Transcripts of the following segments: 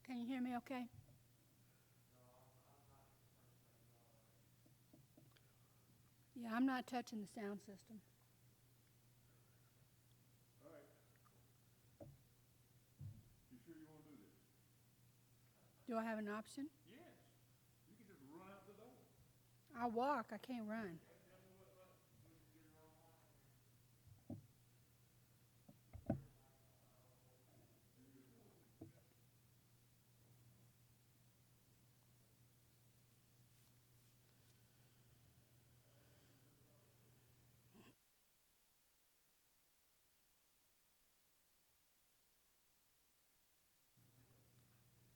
Can you hear me okay? Yeah, I'm not touching the sound system. All right. You sure you want to do this? Do I have an option? Yes. You can just run out the door. I'll walk. I can't run.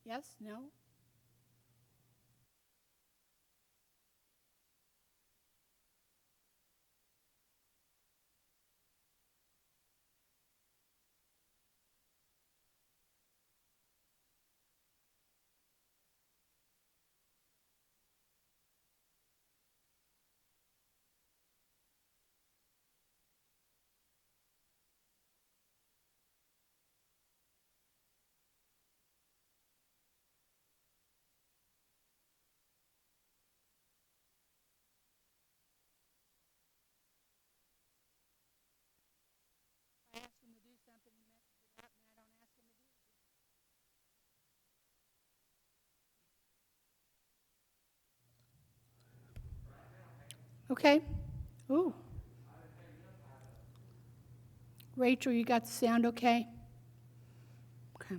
Yes? No? I ask him to do something, he messes it up, and I don't ask him to do it again. Okay. Ooh. Rachel, you got the sound okay? Okay.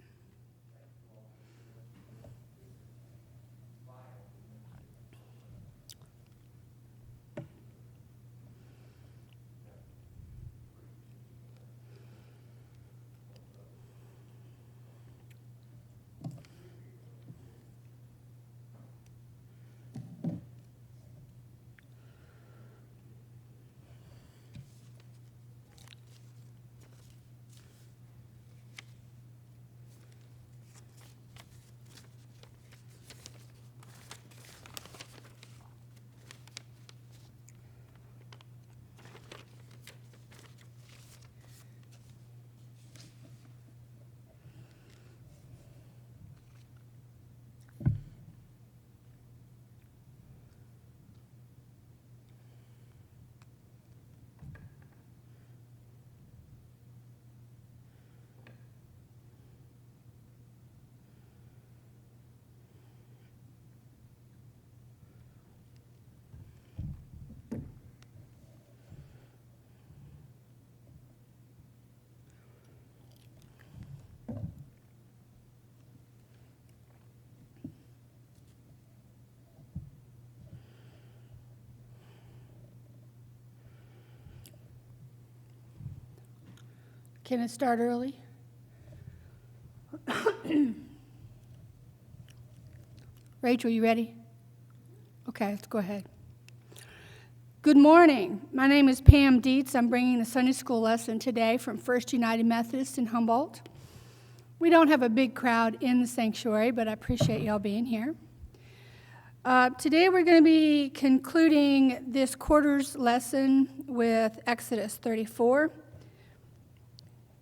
Can it start early? Rachel, you ready? Okay, let's go ahead. Good morning. My name is Pam Dietz. I'm bringing the Sunday school lesson today from First United Methodist in Humboldt. We don't have a big crowd in the sanctuary, but I appreciate y'all being here. Today we're going to be concluding this quarter's lesson with Exodus 34.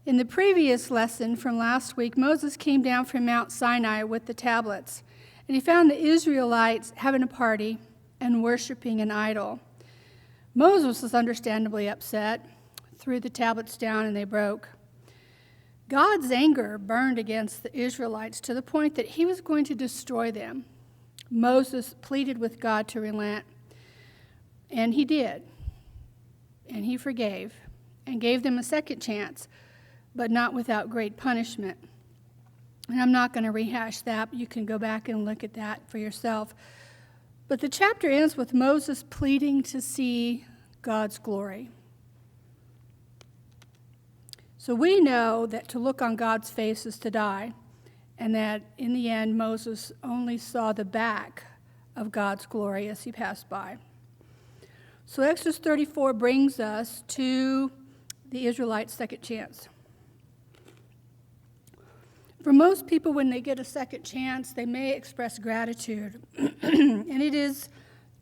In the previous lesson from last week, Moses came down from Mount Sinai with the tablets, and he found the Israelites having a party and worshiping an idol. Moses was understandably upset, threw the tablets down, and they broke. God's anger burned against the Israelites to the point that he was going to destroy them. Moses pleaded with God to relent, and he did. And he forgave and gave them a second chance, but not without great punishment. And I'm not going to rehash that. You can go back and look at that for yourself. But the chapter ends with Moses pleading to see God's glory. So we know that to look on God's face is to die, and that in the end Moses only saw the back of God's glory as he passed by. So Exodus 34 brings us to the Israelites' second chance. For most people, when they get a second chance, they may express gratitude. And it is,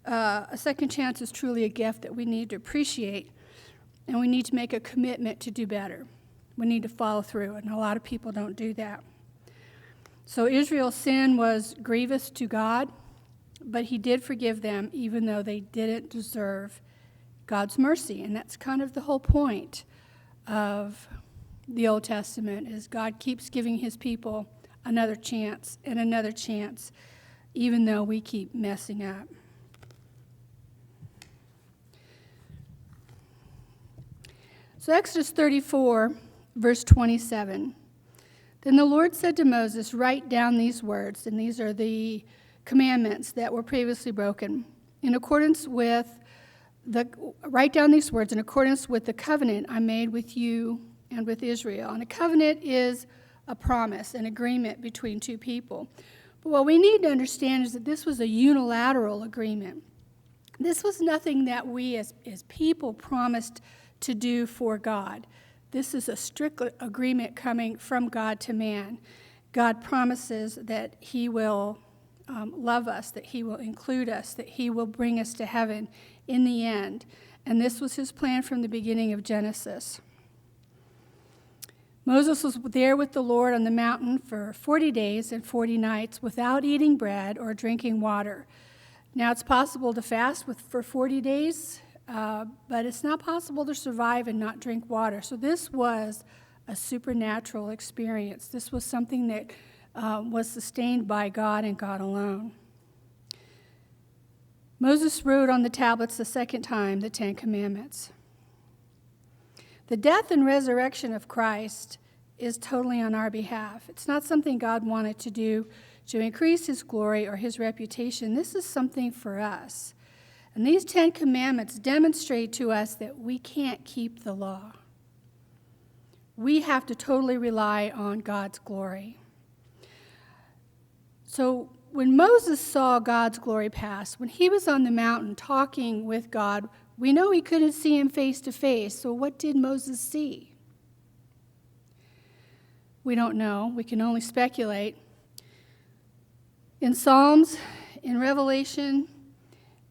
a second chance is truly a gift that we need to appreciate, and we need to make a commitment to do better. We need to follow through, and a lot of people don't do that. So Israel's sin was grievous to God, but he did forgive them even though they didn't deserve God's mercy. And that's kind of the whole point of the Old Testament, is God keeps giving his people another chance and another chance, even though we keep messing up. So Exodus 34, verse 27. Then the Lord said to Moses, write down these words, and these are the commandments that were previously broken. Write down these words in accordance with the covenant I made with you and with Israel. And a covenant is a promise, an agreement between two people. But what we need to understand is that this was a unilateral agreement. This was nothing that we as people promised to do for God. This is a strict agreement coming from God to man. God promises that he will love us, that he will include us, that he will bring us to heaven in the end. And this was his plan from the beginning of Genesis. Moses was there with the Lord on the mountain for 40 days and 40 nights without eating bread or drinking water. Now, it's possible to fast for 40 days, but it's not possible to survive and not drink water. So this was a supernatural experience. This was something that was sustained by God and God alone. Moses wrote on the tablets the second time the Ten Commandments. The death and resurrection of Christ is totally on our behalf. It's not something God wanted to do to increase his glory or his reputation. This is something for us. And these 10 commandments demonstrate to us that we can't keep the law. We have to totally rely on God's glory. So when Moses saw God's glory pass, when he was on the mountain talking with God, we know he couldn't see him face to face. So what did Moses see? We don't know. We can only speculate. In Psalms, in Revelation,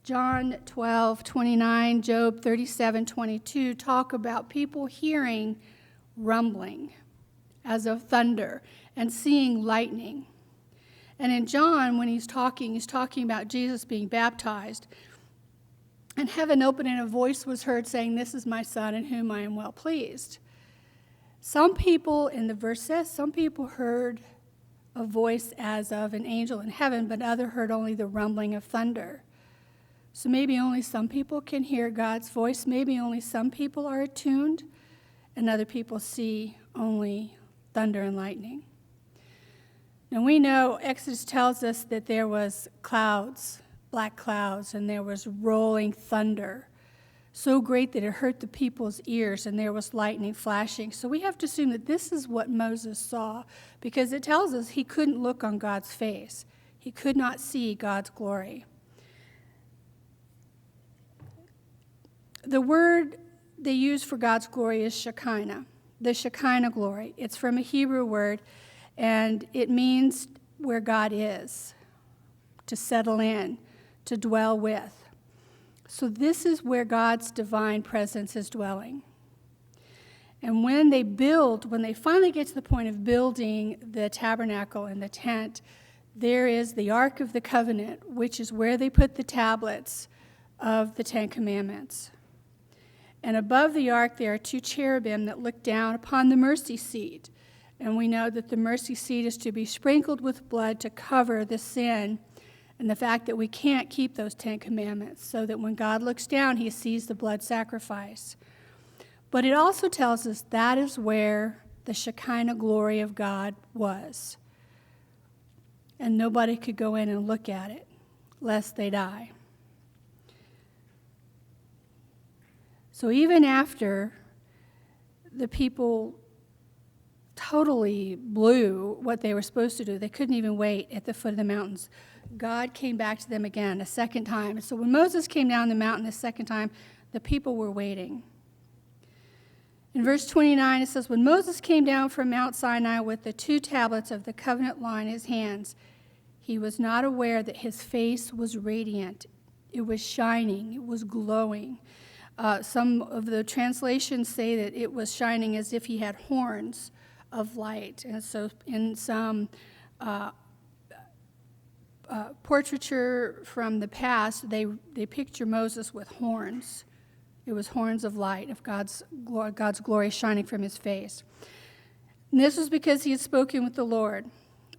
John 12:29, Job 37:22 talk about people hearing rumbling as of thunder and seeing lightning. And in John, when he's talking about Jesus being baptized. And heaven opened and a voice was heard saying, "This is my son in whom I am well pleased." Some people, in the verse says, some people heard a voice as of an angel in heaven, but others heard only the rumbling of thunder. So maybe only some people can hear God's voice. Maybe only some people are attuned, and other people see only thunder and lightning. Now we know Exodus tells us that there was clouds, black clouds, and there was rolling thunder, so great that it hurt the people's ears, and there was lightning flashing. So we have to assume that this is what Moses saw, because it tells us he couldn't look on God's face. He could not see God's glory. The word they use for God's glory is Shekinah, the Shekinah glory. It's from a Hebrew word, and it means where God is, to settle in, to dwell with. So this is where God's divine presence is dwelling. And when they finally get to the point of building the tabernacle and the tent, there is the Ark of the Covenant, which is where they put the tablets of the Ten Commandments. And above the ark there are two cherubim that look down upon the mercy seat. And we know that the mercy seat is to be sprinkled with blood to cover the sin and the fact that we can't keep those 10 commandments, so that when God looks down, he sees the blood sacrifice. But it also tells us that is where the Shekinah glory of God was. And nobody could go in and look at it, lest they die. So even after the people totally blew what they were supposed to do, they couldn't even wait at the foot of the mountains, God came back to them again a second time. So when Moses came down the mountain a second time, the people were waiting. In verse 29, it says, when Moses came down from Mount Sinai with the 2 tablets of the covenant law in his hands, he was not aware that his face was radiant. It was shining. It was glowing. Some of the translations say that it was shining as if he had horns of light. And so in some portraiture from the past, they picture Moses with horns. It was horns of light, of God's glory shining from his face. And this was because he had spoken with the Lord.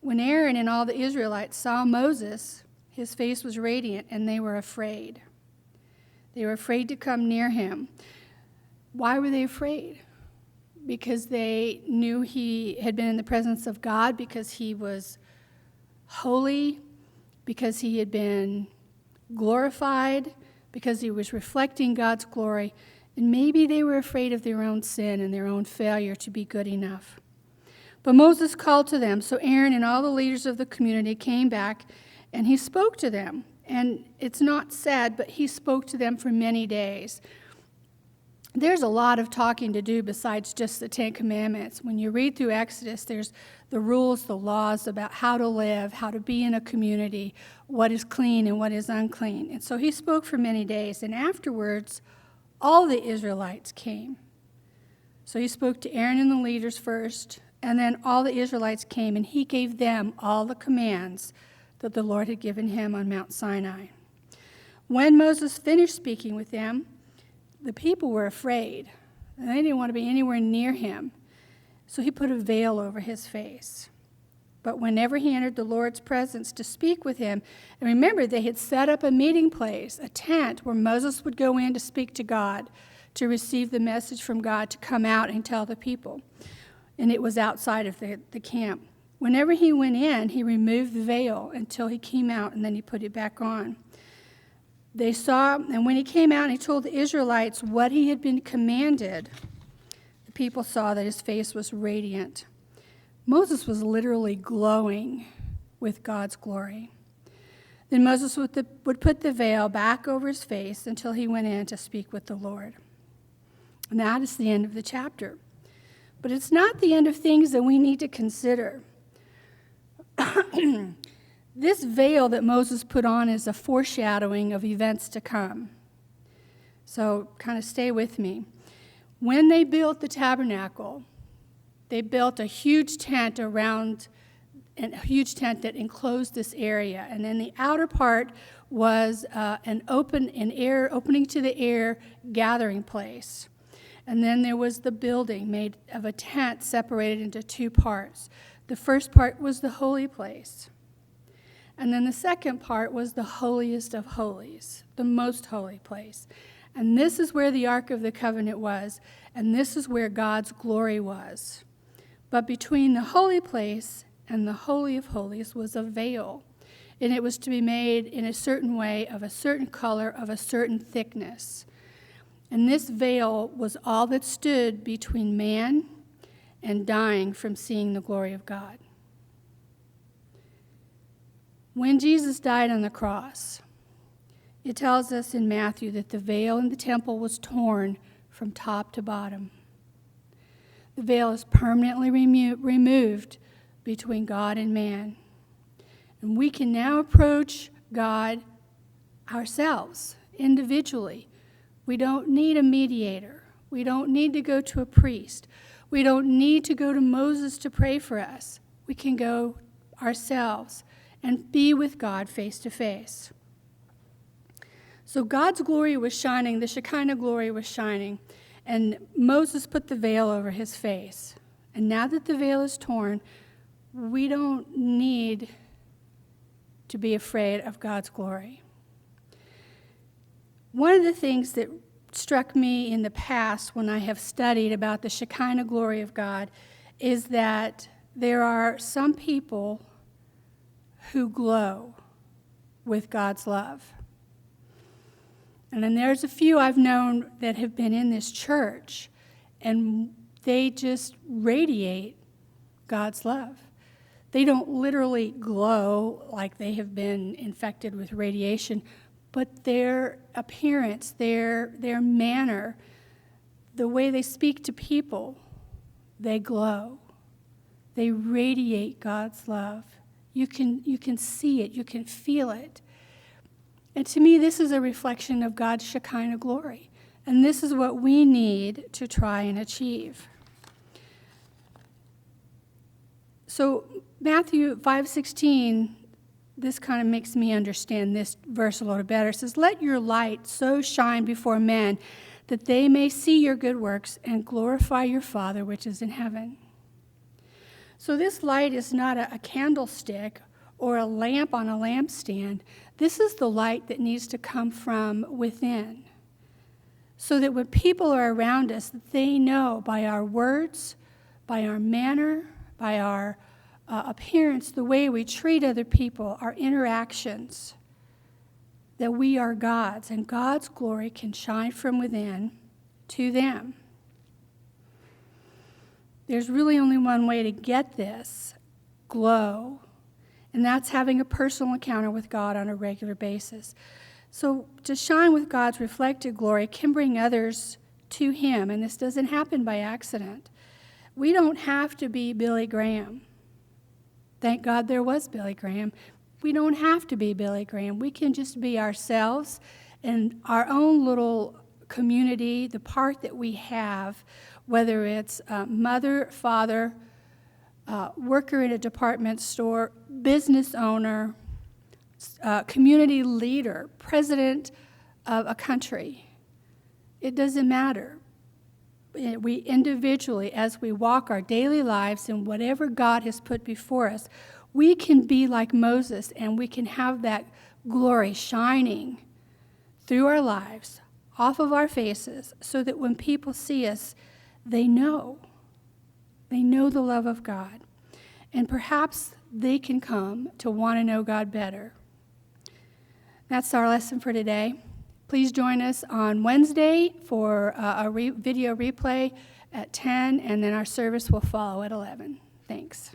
When Aaron and all the Israelites saw Moses, his face was radiant, and they were afraid. They were afraid to come near him. Why were they afraid? Because they knew he had been in the presence of God, because he was holy, because he had been glorified, because he was reflecting God's glory, and maybe they were afraid of their own sin and their own failure to be good enough. But Moses called to them, so Aaron and all the leaders of the community came back, and he spoke to them. And it's not said, but he spoke to them for many days. There's a lot of talking to do besides just the Ten Commandments. When you read through Exodus, there's the rules, the laws about how to live, how to be in a community, what is clean and what is unclean. And so he spoke for many days, and afterwards, all the Israelites came. So he spoke to Aaron and the leaders first, and then all the Israelites came, and he gave them all the commands that the Lord had given him on Mount Sinai. When Moses finished speaking with them, the people were afraid, and they didn't want to be anywhere near him. So he put a veil over his face. But whenever he entered the Lord's presence to speak with him, and remember, they had set up a meeting place, a tent where Moses would go in to speak to God, to receive the message from God, to come out and tell the people. And it was outside of the camp. Whenever he went in, he removed the veil until he came out, and then he put it back on. They saw, and when he came out and he told the Israelites what he had been commanded, the people saw that his face was radiant. Moses was literally glowing with God's glory. Then Moses would put the veil back over his face until he went in to speak with the Lord. And that is the end of the chapter. But it's not the end of things that we need to consider. This veil that Moses put on is a foreshadowing of events to come. So kind of stay with me. When they built the tabernacle, they built a huge tent around, a huge tent that enclosed this area. And then the outer part was an opening to the air gathering place. And then there was the building made of a tent separated into two parts. The first part was the holy place. And then the second part was the holiest of holies, the most holy place. And this is where the Ark of the Covenant was, and this is where God's glory was. But between the holy place and the Holy of Holies was a veil, and it was to be made in a certain way, of a certain color, of a certain thickness. And this veil was all that stood between man and dying from seeing the glory of God. When Jesus died on the cross, it tells us in Matthew that the veil in the temple was torn from top to bottom. The veil is permanently removed between God and man. And we can now approach God ourselves, individually. We don't need a mediator. We don't need to go to a priest. We don't need to go to Moses to pray for us. We can go ourselves and be with God face to face. So God's glory was shining, the Shekinah glory was shining, and Moses put the veil over his face. And now that the veil is torn, we don't need to be afraid of God's glory. One of the things that struck me in the past when I have studied about the Shekinah glory of God is that there are some people who glow with God's love. And then there's a few I've known that have been in this church, and they just radiate God's love. They don't literally glow like they have been infected with radiation, but their appearance, their manner, the way they speak to people, they glow. They radiate God's love. You can see it. You can feel it. And to me, this is a reflection of God's Shekinah glory. And this is what we need to try and achieve. So Matthew 5:16, this kind of makes me understand this verse a little better. It says, "Let your light so shine before men that they may see your good works and glorify your Father which is in heaven." So this light is not a candlestick or a lamp on a lampstand. This is the light that needs to come from within, so that when people are around us, they know by our words, by our manner, by our appearance, the way we treat other people, our interactions, that we are God's, and God's glory can shine from within to them. There's really only one way to get this glow, and that's having a personal encounter with God on a regular basis. So to shine with God's reflected glory can bring others to Him, and this doesn't happen by accident. We don't have to be Billy Graham. Thank God there was Billy Graham. We don't have to be Billy Graham. We can just be ourselves and our own little community, the part that we have, whether it's mother, father, worker in a department store, business owner, community leader, president of a country. It doesn't matter. We individually, as we walk our daily lives in whatever God has put before us, we can be like Moses, and we can have that glory shining through our lives, off of our faces, so that when people see us, they know the love of God. And perhaps they can come to want to know God better. That's our lesson for today. Please join us on Wednesday for a video replay at 10, and then our service will follow at 11. Thanks.